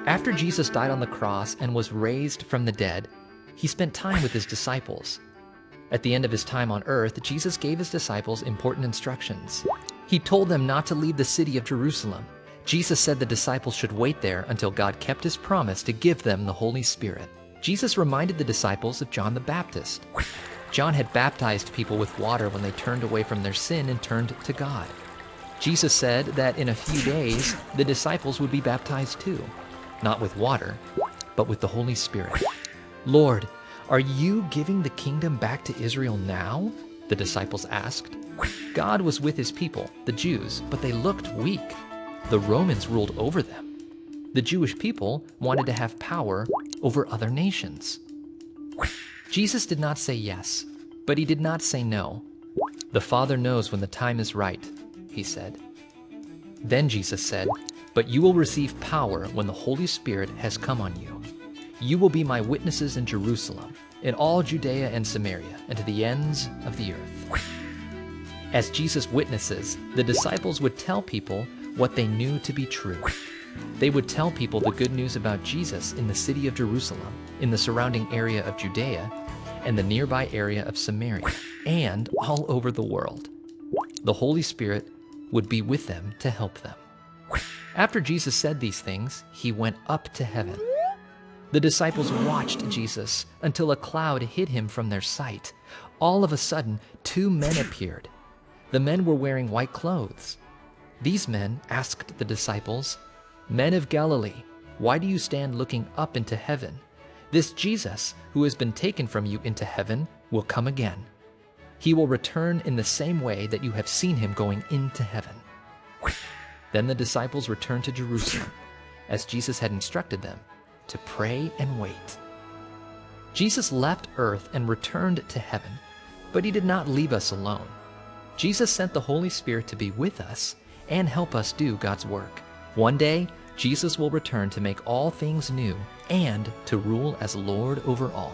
After Jesus died on the cross and was raised from the dead, he spent time with his disciples. At the end of his time on earth, Jesus gave his disciples important instructions. He told them not to leave the city of Jerusalem. Jesus said the disciples should wait there until God kept his promise to give them the Holy Spirit. Jesus reminded the disciples of John the Baptist. John had baptized people with water when they turned away from their sin and turned to God. Jesus said that in a few days, the disciples would be baptized too, not with water, but with the Holy Spirit. "Lord, are you giving the kingdom back to Israel now?" the disciples asked. God was with his people, the Jews, but they looked weak. The Romans ruled over them. The Jewish people wanted to have power over other nations. Jesus did not say yes, but he did not say no. "The Father knows when the time is right," he said. Then Jesus said, "But you will receive power when the Holy Spirit has come on you. You will be my witnesses in Jerusalem, in all Judea and Samaria, and to the ends of the earth." As Jesus' witnesses, the disciples would tell people what they knew to be true. They would tell people the good news about Jesus in the city of Jerusalem, in the surrounding area of Judea, and the nearby area of Samaria, and all over the world. The Holy Spirit would be with them to help them. After Jesus said these things, he went up to heaven. The disciples watched Jesus until a cloud hid him from their sight. All of a sudden, two men appeared. The men were wearing white clothes. These men asked the disciples, "Men of Galilee, why do you stand looking up into heaven? This Jesus, who has been taken from you into heaven, will come again. He will return in the same way that you have seen him going into heaven." Then the disciples returned to Jerusalem, as Jesus had instructed them, to pray and wait. Jesus left earth and returned to heaven, but he did not leave us alone. Jesus sent the Holy Spirit to be with us and help us do God's work. One day, Jesus will return to make all things new and to rule as Lord over all.